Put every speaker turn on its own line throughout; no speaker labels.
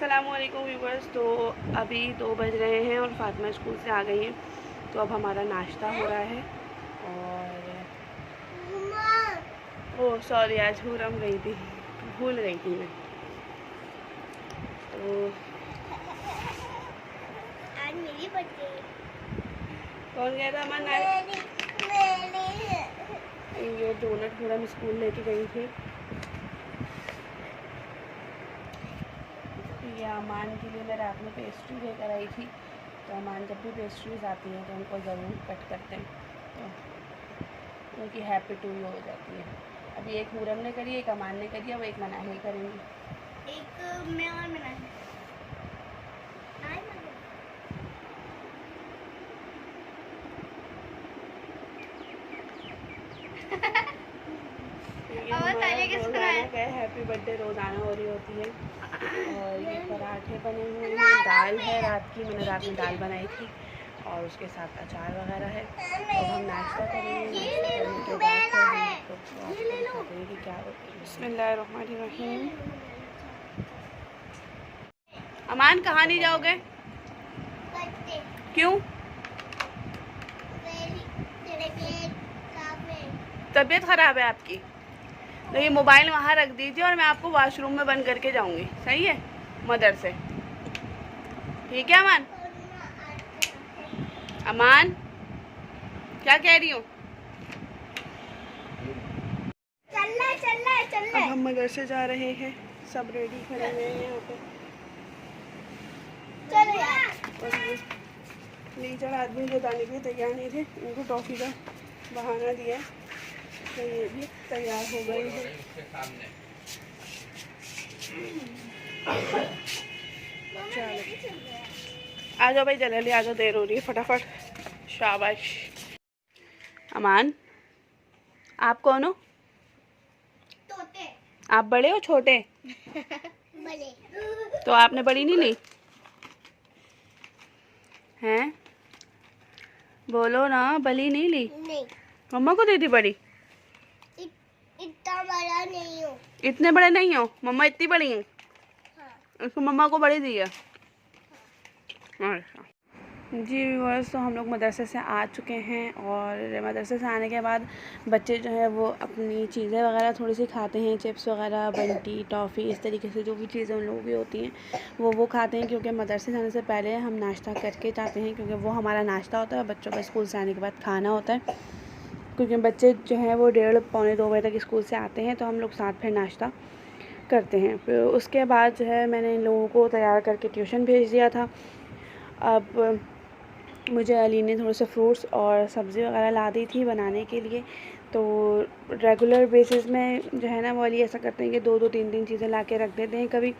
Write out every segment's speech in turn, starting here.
अस्सलामुअलैकुम व्यूवर्स। तो अभी 2 बज रहे हैं और फातिमा स्कूल से आ गई हैं। तो अब हमारा नाश्ता हो रहा है। और ओह सॉरी, आज हुरम गई थी, भूल गई थी मैं। तो
आज मेरी बर्थडे।
कौन गया था? अमन। ये डोनट हुरम स्कूल लेके गई थी। ये अमान के लिए मैं रात में पेस्ट्री लेकर आई थी। तो अमान जब भी पेस्ट्रीज आती हैं तो उनको ज़रूर कट करते हैं, तो उनकी हैप्पी टू हो जाती है। अभी एक हुरम ने करी, एक अमान ने करी, अब एक मनाहिल करेंगी।
एक मैं और मनाहिल।
हैप्पी बर्थडे रोज़ाना हो रही होती है। और ये पराठे बने हुए हैं, दाल है रात की, मैंने रात में दाल बनाई थी और उसके साथ अचार वगैरह है। तो हम नाश्ता करेंगे, नाश्ता करने के बाद फिर कि क्या होती है। बिस्मिल्लाहिर्रहमानिर्रहीम। अमान कहाँ नहीं जाओगे? क्यों? तबीयत ख़राब है आपकी? तो ये मोबाइल वहाँ रख दीजिए और मैं आपको वॉशरूम में बंद करके जाऊँगी, सही है? मदर से, ठीक है अमान? अमान क्या कह रही हूँ? अब हम मदर से जा रहे हैं, सब रेडी खड़े हुए हैं यहाँ पे। टीचर आदमी जो जाने के लिए तैयार नहीं थे, उनको टॉफ़ी का बहाना दिया, तो ये भी तैयार हो गए हैं। चलो आ जाओ भाई, जल्दी आ जाओ, देर हो रही है, फटाफट। शाबाश। अमान आप कौन हो?
तोते।
आप बड़े हो छोटे?
बड़े।
तो आपने बड़ी नहीं ली हैं? बोलो ना, बली नहीं ली?
नहीं।
मम्मा को दी थी बड़ी?
इतना बड़ा नहीं हो।
इतने बड़े नहीं हो? मम्मा इतनी बड़ी हैं?
हाँ।
उसको मम्मा को बड़ी दी है। अच्छा जी व्यूअर्स, तो हम लोग मदरसे से आ चुके हैं और मदरसे से आने के बाद बच्चे जो है वो अपनी चीज़ें वगैरह थोड़ी सी खाते हैं, चिप्स वगैरह, बंटी, टॉफ़ी, इस तरीके से जो भी चीज़ें उन लोगों की होती हैं वो खाते हैं, क्योंकि मदरसे जाने से पहले हम नाश्ता करके जाते हैं, क्योंकि वो हमारा नाश्ता होता है। बच्चों का स्कूल से आने के बाद खाना होता है, क्योंकि बच्चे जो हैं वो 1:30 पौने 2 बजे तक स्कूल से आते हैं, तो हम लोग साथ फिर नाश्ता करते हैं। फिर उसके बाद जो है मैंने इन लोगों को तैयार करके ट्यूशन भेज दिया था। अब मुझे अली ने थोड़े से फ्रूट्स और सब्ज़ी वगैरह ला दी थी बनाने के लिए। तो रेगुलर बेसिस में जो है ना वो अली ऐसा करते हैं कि 2-2 3-3 चीज़ें ला के रख देते हैं कभी,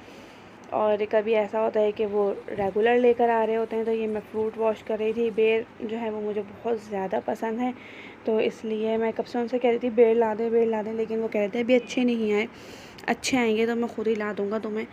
और कभी ऐसा होता है कि वो रेगुलर लेकर आ रहे होते हैं। तो ये मैं फ़्रूट वॉश कर रही थी। बेर जो है वो मुझे बहुत ज़्यादा पसंद है, तो इसलिए मैं कब से उनसे कह रही थी बेर ला दें, लेकिन वो कह रहे थे अभी अच्छे नहीं आए, अच्छे आएंगे तो मैं ख़ुद ही ला दूँगा तुम्हें।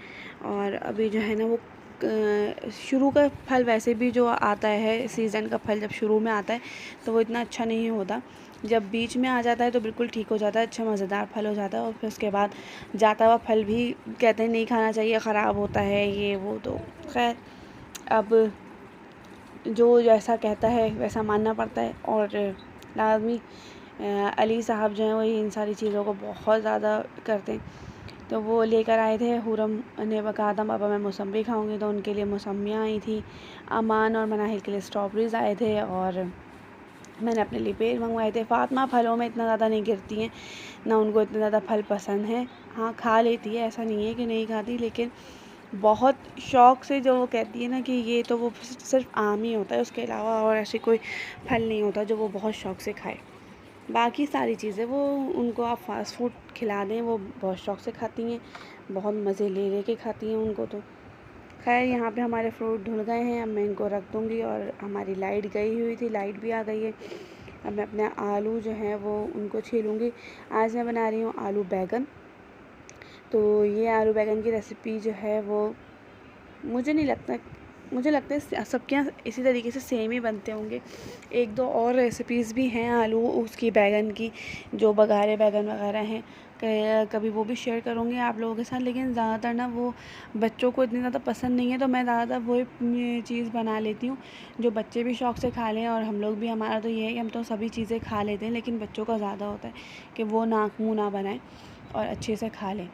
और अभी जो है ना वो शुरू का फल वैसे भी जो आता है, सीज़न का फल जब शुरू में आता है तो वो इतना अच्छा नहीं होता, जब बीच में आ जाता है तो बिल्कुल ठीक हो जाता है, अच्छा मज़ेदार फल हो जाता है। और फिर उसके बाद जाता हुआ फल भी कहते हैं नहीं खाना चाहिए, ख़राब होता है ये वो। तो खैर अब जो जैसा कहता है वैसा मानना पड़ता है। और लाजमी अली साहब जो हैं वो इन सारी चीज़ों को बहुत ज़्यादा करते हैं। तो वो लेकर आए थे। हुरम ने कहा था पापा मैं मौसम्बी खाऊंगी, तो उनके लिए मौसम्बियाँ आई थी। अमान और मनाहिल के लिए स्ट्रॉबेरीज़ आए थे, और मैंने अपने लिए पेड़ मंगवाए थे। फातिमा फलों में इतना ज़्यादा नहीं गिरती हैं, ना उनको इतना ज़्यादा फल पसंद है। हाँ खा लेती है, ऐसा नहीं है कि नहीं खाती, लेकिन बहुत शौक़ से जो वो कहती है ना कि ये तो वो सिर्फ आम ही होता है, उसके अलावा और ऐसे कोई फल नहीं होता जो वो बहुत शौक़ से खाए। बाकी सारी चीज़ें वो उनको आप फ़ास्ट फूड खिला दें वो बहुत शौक़ से खाती हैं, बहुत मज़े ले के खाती हैं उनको। तो खैर यहाँ पे हमारे फ्रूट धुल गए हैं, अब मैं इनको रख दूँगी। और हमारी लाइट गई हुई थी, लाइट भी आ गई है। अब मैं अपने आलू जो हैं वो उनको छीलूँगी। आज मैं बना रही हूँ आलू बैंगन। तो ये आलू बैंगन की रेसिपी जो है वो मुझे लगता है सबके यहाँ इसी तरीके से सेम ही बनते होंगे। 1-2 और रेसिपीज़ भी हैं आलू उसकी, बैंगन की, जो बघारे बैंगन वगैरह हैं कभी वो भी शेयर करूँगी आप लोगों के साथ। लेकिन ज़्यादातर ना वो बच्चों को इतनी ज़्यादा पसंद नहीं है, तो मैं ज़्यादातर वही चीज़ बना लेती हूँ जो बच्चे भी शौक़ से खा लें और हम लोग भी। हमारा तो ये है कि हम तो सभी चीज़ें खा लेते हैं, लेकिन बच्चों का ज़्यादा होता है कि वो नाक मुँह ना बनाएं और अच्छे से खा लें।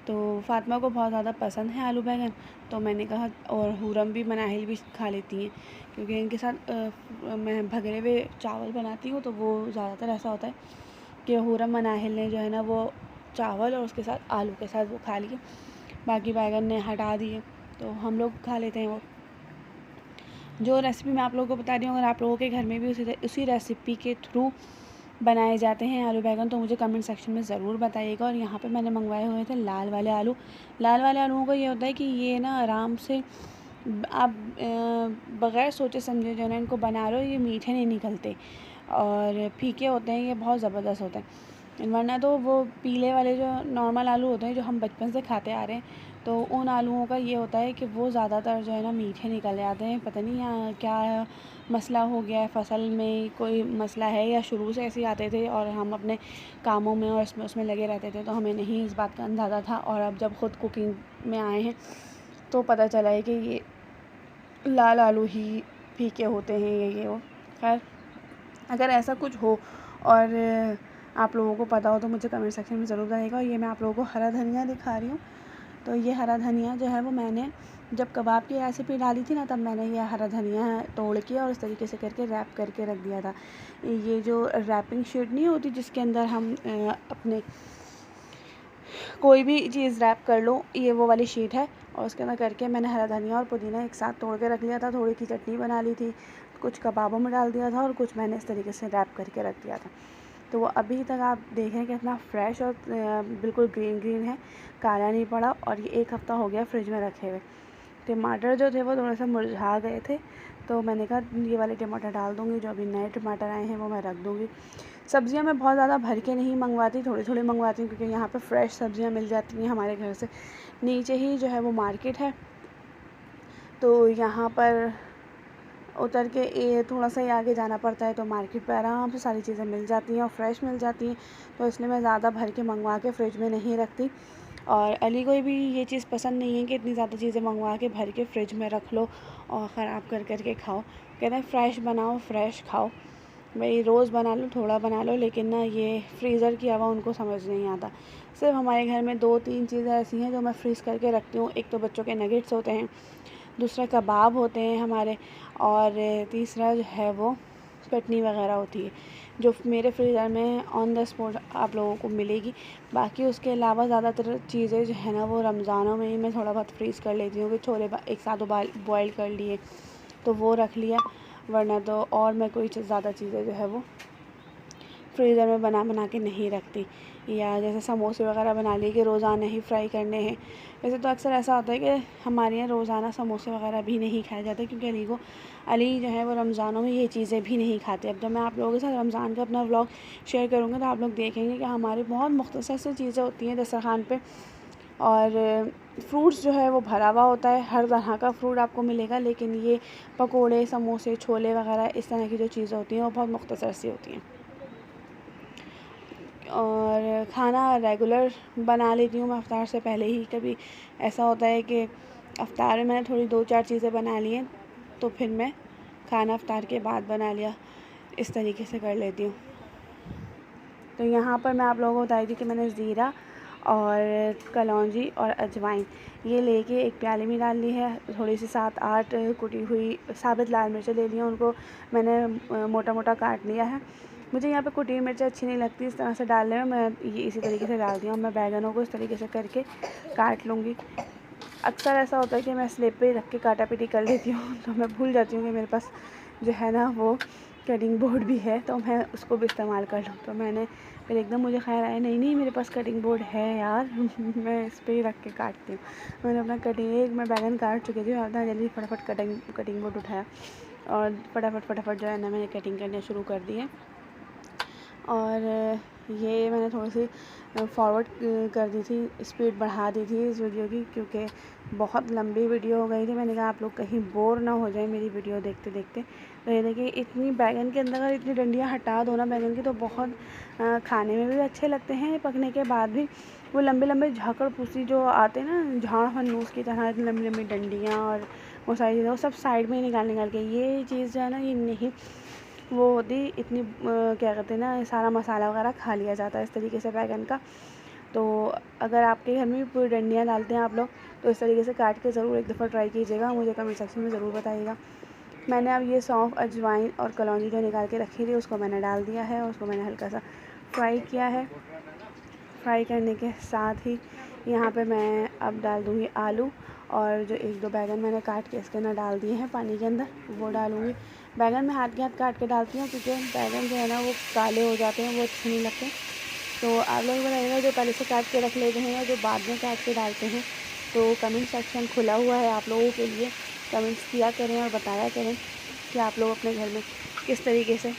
तो फ़ातिमा को बहुत ज़्यादा पसंद है आलू बैंगन, तो मैंने कहा, और हुरम भी मनाहिल भी खा लेती हैं, क्योंकि इनके साथ मैं भगरे हुए चावल बनाती हूँ, तो वो ज़्यादातर ऐसा होता है कि हुरम मनाहिल ने जो है ना वो चावल और उसके साथ आलू के साथ वो खा लिए, बाकी बैंगन ने हटा दिए, तो हम लोग खा लेते हैं वो। जो रेसिपी मैं आप लोगों को बता रही हूँ, अगर आप लोगों के घर में भी उसी रेसिपी के थ्रू बनाए जाते हैं आलू बैंगन, तो मुझे कमेंट सेक्शन में ज़रूर बताइएगा। और यहाँ पे मैंने मंगवाए हुए थे लाल वाले आलू। लाल वाले आलूओं का ये होता है कि ये ना आराम से आप बग़ैर सोचे समझे जो है ना इनको बना लो, ये मीठे नहीं निकलते और फीके होते हैं, ये बहुत ज़बरदस्त होते हैं। वरना तो वो पीले वाले जो नॉर्मल आलू होते हैं जो हम बचपन से खाते आ रहे हैं, तो उन आलूओं का ये होता है कि वो ज़्यादातर जो है ना मीठे निकल जाते हैं। पता नहीं यहाँ क्या मसला हो गया है, फ़सल में कोई मसला है या शुरू से ऐसे ही आते थे और हम अपने कामों में और उसमें लगे रहते थे, तो हमें नहीं इस बात का अंदाज़ा था। और अब जब ख़ुद कुकिंग में आए हैं तो पता चला है कि ये लाल आलू ही फीके होते हैं, ये वो। खैर, अगर ऐसा कुछ हो और आप लोगों को पता हो तो मुझे कमेंट सेक्शन में ज़रूर बताइएगा। और ये मैं आप लोगों को हरा धनिया दिखा रही हूँ, तो ये हरा धनिया जो है वो मैंने जब कबाब की रेसिपी डाली थी ना, तब मैंने ये हरा धनिया तोड़ के और इस तरीके से करके रैप करके रख दिया था। ये जो रैपिंग शीट नहीं होती जिसके अंदर हम अपने कोई भी चीज़ रैप कर लो, ये वो वाली शीट है। और उसके अंदर करके मैंने हरा धनिया और पुदीना एक साथ तोड़ के रख लिया था। थोड़ी सी चटनी बना ली थी, कुछ कबाबों में डाल दिया था और कुछ मैंने इस तरीके से रैप करके रख दिया था। तो वो अभी तक आप देखें कि इतना फ्रेश और बिल्कुल ग्रीन ग्रीन है, काला नहीं पड़ा। और ये 1 हफ़्ता हो गया फ्रिज में रखे हुए। टमाटर जो थे वो थोड़ा सा मुरझा गए थे, तो मैंने कहा ये वाले टमाटर डाल दूँगी, जो अभी नए टमाटर आए हैं वो मैं रख दूँगी। सब्ज़ियाँ मैं बहुत ज़्यादा भर के नहीं मंगवाती, थोड़ी-थोड़ी मंगवाती हूँ, क्योंकि यहाँ पे फ्रेश सब्ज़ियाँ मिल जाती हैं हमारे घर से। नीचे ही जो है वो मार्केट है, तो यहाँ पर उतर के ये थोड़ा सा ही आगे जाना पड़ता है, तो मार्केट पे आराम से सारी चीज़ें मिल जाती हैं और फ्रेश मिल जाती हैं। तो इसलिए मैं ज़्यादा भर के मंगवा के फ्रिज में नहीं रखती। और अली को भी ये चीज़ पसंद नहीं है कि इतनी ज़्यादा चीज़ें मंगवा के भर के फ्रिज में रख लो और ख़राब कर के खाओ। कहते हैं फ्रेश बनाओ, फ्रेश खाओ। भाई रोज़ बना लो, थोड़ा बना लो, लेकिन ना ये फ्रीज़र की हवा उनको समझ नहीं आता। सिर्फ हमारे घर में 2-3 चीज़ें ऐसी हैं जो मैं फ्रीज़ करके रखती हूँ। एक तो बच्चों के नगेट्स होते हैं, दूसरा कबाब होते हैं हमारे, और तीसरा जो है वो चटनी वगैरह होती है, जो मेरे फ्रीज़र में ऑन द स्पॉट आप लोगों को मिलेगी। बाकी उसके अलावा ज़्यादातर चीज़ें जो है ना वो रमज़ानों में ही मैं थोड़ा बहुत फ्रीज़ कर लेती हूँ कि छोले एक साथ बॉयल कर लिए तो वो रख लिया, वरना तो और मैं कोई ज़्यादा चीज़ें जो है वो फ्रीज़र में बना के नहीं रखती। या जैसे समोसे वगैरह बना लिए कि रोज़ाना ही फ्राई करने हैं। वैसे तो अक्सर ऐसा होता है कि हमारे यहाँ रोज़ाना समोसे वगैरह भी नहीं खाए जाते, क्योंकि अली जो है वो रमज़ानों में ये चीज़ें भी नहीं खाते। अब जब मैं आप लोगों के साथ रमज़ान का अपना व्लॉग शेयर करूँगी तो आप लोग देखेंगे कि हमारी बहुत मुख्तसर सी चीज़ें होती हैं दस्तरख़्वान पे। और फ्रूट्स जो है वो भरा हुआ होता है, हर तरह का फ्रूट आपको मिलेगा, लेकिन ये पकोड़े, समोसे, छोले वगैरह इस तरह की जो चीज़ें होती हैं वो बहुत मुख्तसर सी होती हैं। और खाना रेगुलर बना लेती हूँ मैं इफ्तार से पहले ही। कभी ऐसा होता है कि इफ्तार में मैंने थोड़ी 2-4 चीज़ें बना ली हैं, तो फिर मैं खाना इफ्तार के बाद बना लिया, इस तरीके से कर लेती हूँ। तो यहाँ पर मैं आप लोगों को बताई थी कि मैंने ज़ीरा और कलौंजी और अजवाइन ये लेके एक प्याले में डाल ली है। थोड़ी सी 7-8 कुटी हुई साबित लाल मिर्चें ले ली हैं, उनको मैंने मोटा मोटा काट लिया है। मुझे यहाँ पे कुटी मिर्च अच्छी नहीं लगती इस तरह से डालने में, मैं ये इसी तरीके से डालती हूँ। मैं बैंगनों को इस तरीके से करके काट लूँगी। अक्सर ऐसा होता है कि मैं स्लेब पे रख के काटा पीटी कर लेती हूँ, तो मैं भूल जाती हूँ कि मेरे पास जो है ना वो कटिंग बोर्ड भी है, तो मैं उसको भी इस्तेमाल कर लूँ। तो मैंने फिर एकदम मुझे ख़्याल आया, नहीं मेरे पास कटिंग बोर्ड है यार मैं इस पर ही रख के काटती हूँ। मैंने अपना मैं बैंगन काट चुकी थी, अपना जल्दी फटाफट कटिंग बोर्ड उठाया और फटाफट जो है ना मैंने कटिंग करना शुरू कर दी है। और ये मैंने थोड़ी सी फॉरवर्ड कर दी थी, स्पीड बढ़ा दी थी इस वीडियो की, क्योंकि बहुत लंबी वीडियो हो गई थी। मैंने कहा आप लोग कहीं बोर ना हो जाए मेरी वीडियो देखते देखते। तो ये देखिए, इतनी बैगन के अंदर अगर इतनी डंडियाँ हटा दो ना बैगन की, तो बहुत खाने में भी अच्छे लगते हैं। पकने के बाद भी वो लंबे लंबे झाकड़ फूसी जो आते हैं ना, झाड़ फन्नूस की तरह इतनी लंबी लंबी डंडियाँ और वो सारी चीज़ें, वो सब साइड में ही निकाल के, ये चीज़ जो है ना, ये नहीं वो होती इतनी क्या कहते हैं ना, सारा मसाला वगैरह खा लिया जाता है इस तरीके से बैगन का। तो अगर आपके घर में भी पूरी डंडियाँ डालते हैं आप लोग, तो इस तरीके से काट के ज़रूर एक दफ़ा ट्राई कीजिएगा, मुझे कमेंट सेक्शन में ज़रूर बताइएगा। मैंने अब ये सौंफ, अजवाइन और कलौंजी जो निकाल के रखी थी, उसको मैंने डाल दिया है और उसको मैंने हल्का सा फ्राई किया है। फ्राई करने के साथ ही यहाँ पे मैं अब डाल दूँगी आलू, और जो 1-2 बैगन मैंने काट के इसके अंदर डाल दिए हैं पानी के अंदर, वो डालूँगी। बैगन मैं हाथ के हाथ काट के डालती हूँ, क्योंकि बैगन जो है ना वो काले हो जाते हैं, वो अच्छे नहीं लगते। तो आप लोग बताइएगा जो पहले से काट के रख लेते हैं या जो बाद में काट के डालते हैं। तो कमेंट सेक्शन खुला हुआ है आप लोगों के लिए, कमेंट्स किया करें और बताया करें कि आप लोग अपने घर में किस तरीके से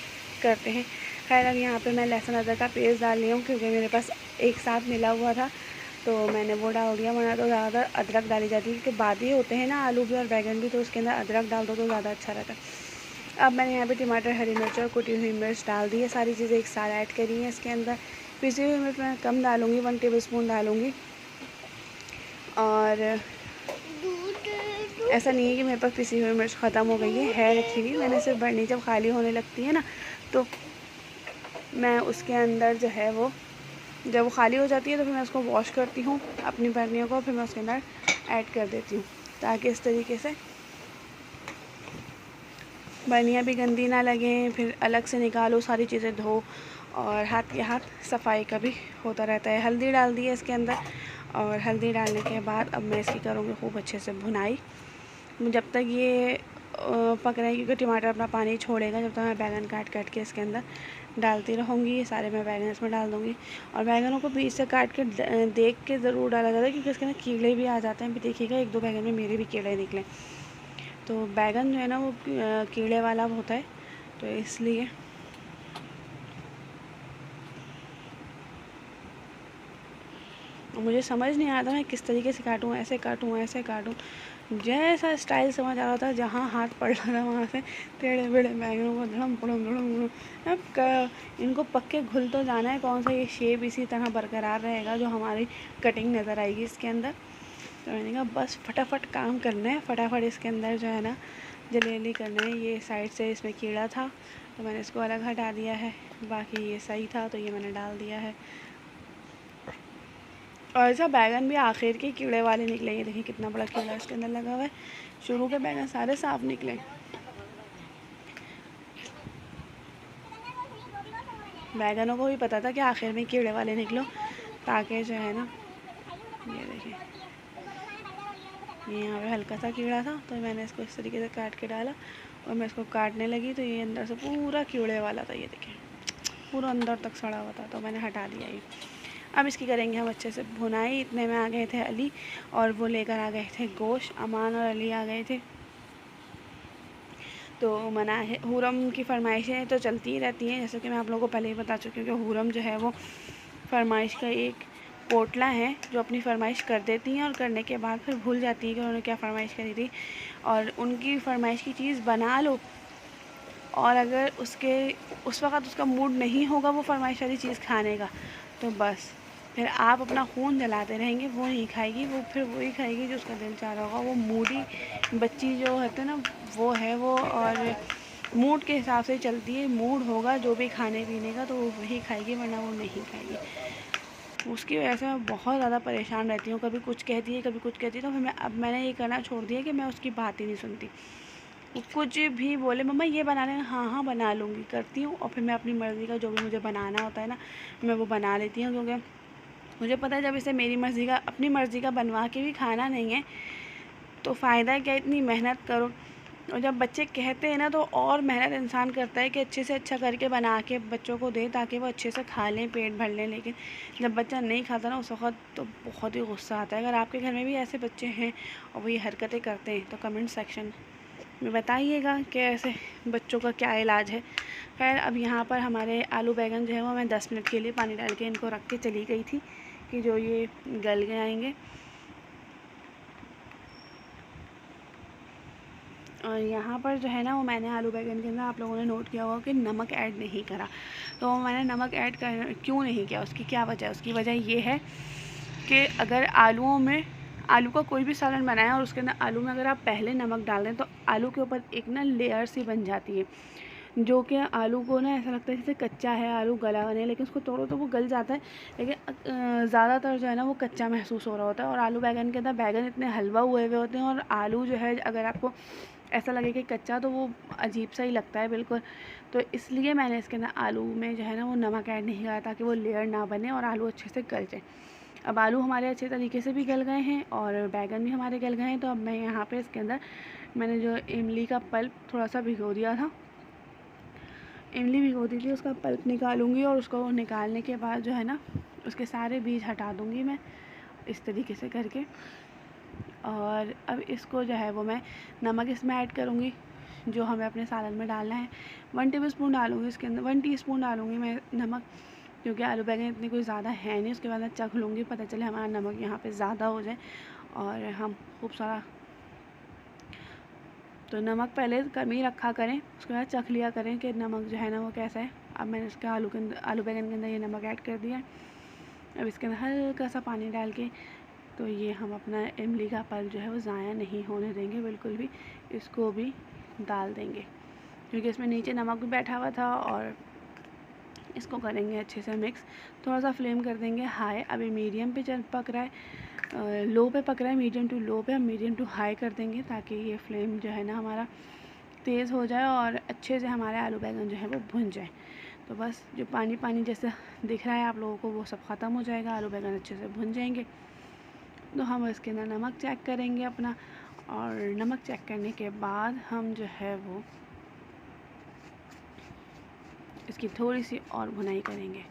करते हैं। खैर, अब यहाँ पे मैं लहसुन अदरक का पेस्ट डाल रही हूँ, क्योंकि मेरे पास एक साथ मिला हुआ था, तो मैंने वो डाल दिया। वरना तो ज़्यादातर अदरक डाली जाती है, क्योंकि बाद ही होते हैं ना आलू भी और बैगन भी, तो उसके अंदर अदरक डाल दो तो ज़्यादा अच्छा रहता है। अब मैंने यहाँ पे टमाटर, हरी मिर्च और कुटी हुई मिर्च डाल दी है, सारी चीज़ें एक साथ ऐड करी हैं इसके अंदर। पिसी हुई मिर्च मैं कम डालूँगी, 1 टेबलस्पून डालूँगी। और ऐसा नहीं है कि मेरे पास पिसी हुई मिर्च ख़त्म हो गई है रखी हुई। मैंने सिर्फ बर्नी जब खाली होने लगती है ना, तो मैं उसके अंदर जो है वो, जब वो खाली हो जाती है तो फिर मैं उसको वॉश करती हूँ अपनी बर्नियों को, फिर मैं उसके अंदर ऐड कर देती हूँ, ताकि इस तरीके से बर्नियाँ भी गंदी ना लगें। फिर अलग से निकालो, सारी चीज़ें धो, और हाथ के हाथ सफाई का भी होता रहता है। हल्दी डाल दी है इसके अंदर, और हल्दी डालने के बाद अब मैं इसकी करूँगी खूब अच्छे से भुनाई। जब तक ये पक रहा है, क्योंकि टमाटर अपना पानी छोड़ेगा, जब तक मैं बैगन काट काट के इसके अंदर डालती रहूँगी। ये सारे मैं बैगन इसमें डाल दूँगी, और बैगनों को बीच से काट के देख के ज़रूर डाला जाता है, क्योंकि इसके अंदर कीड़े भी आ जाते हैं। भी देखिएगा, 1-2 बैगन में मेरे भी कीड़े निकले। तो बैगन जो है ना वो कीड़े वाला होता है, तो इसलिए मुझे समझ नहीं आता मैं किस तरीके से काटूँ, ऐसे काटूँ, ऐसे काटूँ। जैसा स्टाइल समझ आ रहा था, जहाँ हाथ पड़ रहा था वहाँ से टेढ़े बेढ़े बैगनों को धड़म पड़म धड़म धड़म। अब इनको पक्के घुल तो जाना है, कौन सा ये शेप इसी तरह बरकरार रहेगा जो हमारी कटिंग नज़र आएगी इसके अंदर। तो मैंने कहा बस फटाफट काम करना है, फटाफट इसके अंदर जो है ना जल्दी करना है। ये साइड से इसमें कीड़ा था, तो मैंने इसको अलग हटा दिया है, बाकी ये सही था तो ये मैंने डाल दिया है। और ऐसा बैगन भी आखिर के कीड़े वाले निकले। ये देखिए कितना बड़ा कीड़ा इसके अंदर लगा हुआ है। शुरू के बैगन सारे साफ निकले। बैगनों को भी पता था कि आखिर में कीड़े वाले निकलो, ताकि जो है ना, ये देखिए ये यहाँ पे हल्का सा कीड़ा था, तो मैंने इसको इस तरीके से काट के डाला, और मैं इसको काटने लगी तो ये अंदर से पूरा कीड़े वाला था। ये देखिए पूरा अंदर तक सड़ा हुआ था, तो मैंने हटा दिया ये। अब इसकी करेंगे हम अच्छे से भुनाई। इतने में आ गए थे अली, और वो लेकर आ गए थे गोश्त। अमान और अली आ गए थे। तो मना है, हुरम की फरमाइशें तो चलती ही रहती हैं, जैसे कि मैं आप लोगों को पहले ही बता चुकी हूँ कि हुरम जो है वो फरमाइश का एक पोटला है, जो अपनी फरमाइश कर देती हैं और करने के बाद फिर भूल जाती है कि उन्होंने क्या फ़रमाइश करी थी। और उनकी फ़रमाइश की चीज़ बना लो, और अगर उस वक़्त उसका मूड नहीं होगा वो फरमाइश वाली चीज़ खाने का, तो बस फिर आप अपना खून जलाते रहेंगे। वो नहीं खाएगी, वो फिर वही खाएगी जो उसका दिल चाह रहा होगा। वो मूडी बच्ची जो होती है ना, वो है वो, और मूड के हिसाब से चलती है। मूड होगा जो भी खाने पीने का, तो वो वही खाएगी, वरना वो नहीं खाएगी। उसकी वजह से मैं बहुत ज़्यादा परेशान रहती हूँ। कभी कुछ कहती है, कभी कुछ कहती है, तो फिर मैंने ये करना छोड़ दिया कि मैं उसकी बात ही नहीं सुनती। वो कुछ भी बोले, मम्मा ये बना लेना, हाँ हाँ बना लूँगी, करती हूँ। और फिर मैं अपनी मर्ज़ी का जो भी मुझे बनाना होता है ना, मैं वो बना लेती हूँ, क्योंकि मुझे पता है जब इसे मेरी मर्ज़ी का, अपनी मर्ज़ी का बनवा के भी खाना नहीं है, तो फ़ायदा क्या, इतनी मेहनत करो। और जब बच्चे कहते हैं ना, तो और मेहनत इंसान करता है कि अच्छे से अच्छा करके बना के बच्चों को दे, ताकि वो अच्छे से खा लें, पेट भर लें। लेकिन जब बच्चा नहीं खाता ना, उस वक़्त तो बहुत ही गुस्सा आता है। अगर आपके घर में भी ऐसे बच्चे हैं और वो ये हरकतें करते हैं, तो कमेंट सेक्शन में बताइएगा कि ऐसे बच्चों का क्या इलाज है। खैर अब यहाँ पर हमारे आलू बैंगन जो है वो मैं 10 मिनट के लिए पानी डाल के इनको रख के चली गई थी कि जो ये गल गए आएंगे। और यहाँ पर जो है ना वो मैंने आलू बैंगन के अंदर आप लोगों ने नोट किया होगा कि नमक ऐड नहीं करा। तो मैंने नमक ऐड कर क्यों नहीं किया, उसकी क्या वजह है? उसकी वजह ये है कि अगर आलू का कोई भी सालन बनाएं और उसके अंदर आलू में अगर आप पहले नमक डाल दें तो आलू के ऊपर एक ना लेयर सी बन जाती है, जो कि आलू को ना ऐसा लगता है जैसे कच्चा है, आलू गला नहीं है, लेकिन उसको तोड़ो तो वो गल जाता है, लेकिन ज़्यादातर जो है ना वो कच्चा महसूस हो रहा होता है। और आलू बैंगन के अंदर बैंगन इतने हलवा हुए हुए होते हैं और आलू जो है अगर आपको ऐसा लगे कि कच्चा तो वो अजीब सा ही लगता है बिल्कुल। तो इसलिए मैंने इसके अंदर आलू में जो है ना वो नमक ऐड नहीं करा ताकि वो लेयर ना बने और आलू अच्छे से गल जाए। अब आलू हमारे अच्छे तरीके से भी गल गए हैं और बैंगन भी हमारे गल गए हैं। तो अब मैं यहाँ पे इसके अंदर मैंने जो इमली का पल्प थोड़ा सा भिगो दिया था, इमली भिगो दी थी, उसका पल्प निकालूंगी और उसको निकालने के बाद जो है ना उसके सारे बीज हटा दूंगी मैं इस तरीके से करके। और अब इसको जो है वो मैं नमक इसमें ऐड करूँगी जो हमें अपने सालन में डालना है। 1 टेबलस्पून डालूँगी इसके अंदर, 1 टीस्पून डालूँगी मैं नमक, क्योंकि आलू बैंगन इतनी कोई ज़्यादा है नहीं। उसके बाद मैं चख लूँगी, पता चले हमारा नमक यहाँ पे ज़्यादा हो जाए और हम खूब सारा, तो नमक पहले कम ही रखा करें, उसके बाद चख लिया करें कि नमक जो है ना वो कैसा है। अब मैंने इसका आलू बैंगन के अंदर ये नमक ऐड कर दिया। अब इसके अंदर हल्का सा पानी डाल के तो ये हम अपना इमली का पल्प जो है वो ज़ाया नहीं होने देंगे बिल्कुल भी, इसको भी डाल देंगे क्योंकि इसमें नीचे नमक भी बैठा हुआ था। और इसको करेंगे अच्छे से मिक्स, थोड़ा सा फ्लेम कर देंगे हाई। अभी मीडियम पे पक रहा है, लो पे पक रहा है, मीडियम टू लो पे, हम मीडियम टू हाई कर देंगे ताकि ये फ्लेम जो है ना हमारा तेज़ हो जाए और अच्छे से हमारे आलू बैंगन जो है वो भुन जाए। तो बस जो पानी पानी जैसा दिख रहा है आप लोगों को वो सब ख़त्म हो जाएगा, आलू बैंगन अच्छे से भुन जाएंगे। तो हम इसके अंदर नमक चेक करेंगे अपना, और नमक चेक करने के बाद हम जो है वो इसकी थोड़ी सी और भुनाई करेंगे।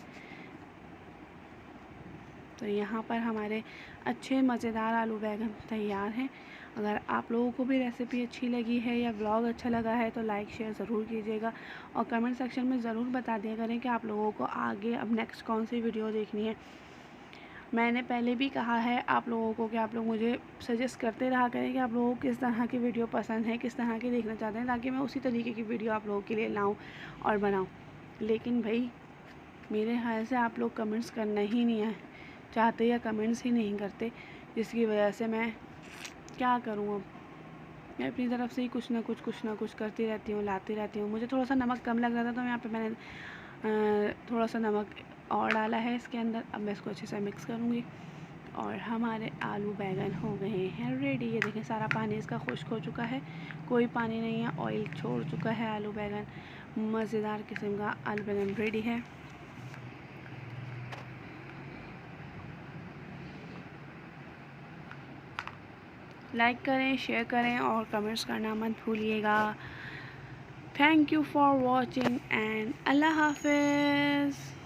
तो यहाँ पर हमारे अच्छे मज़ेदार आलू बैंगन तैयार हैं। अगर आप लोगों को भी रेसिपी अच्छी लगी है या व्लॉग अच्छा लगा है तो लाइक शेयर ज़रूर कीजिएगा और कमेंट सेक्शन में ज़रूर बता दिया करें कि आप लोगों को आगे अब नेक्स्ट कौन सी वीडियो देखनी है। मैंने पहले भी कहा है आप लोगों को कि आप लोग मुझे सजेस्ट करते रहा करें कि आप लोगों को किस तरह की वीडियो पसंद है, किस तरह की देखना चाहते हैं, ताकि मैं उसी तरीके की वीडियो आप लोगों के लिए लाऊं और बनाऊं। लेकिन भाई मेरे ख्याल से आप लोग कमेंट्स करना ही नहीं है चाहते या कमेंट्स ही नहीं करते, जिसकी वजह से मैं क्या करूं। अब मैं अपनी तरफ से ही कुछ ना कुछ करती रहती हूँ, लाती रहती हूँ। मुझे थोड़ा सा नमक कम लग रहा था तो यहाँ पे मैंने थोड़ा सा नमक और डाला है इसके अंदर। अब मैं इसको अच्छे से मिक्स करूँगी और हमारे आलू बैंगन हो गए हैं रेडी। ये देखें सारा पानी इसका खुश्क हो चुका है, कोई पानी नहीं है, ऑयल छोड़ चुका है आलू बैंगन। मज़ेदार किस्म का आलू बैंगन रेडी है। लाइक करें, शेयर करें और कमेंट्स करना मत भूलिएगा। Thank you for watching and अल्लाह हाफिज़।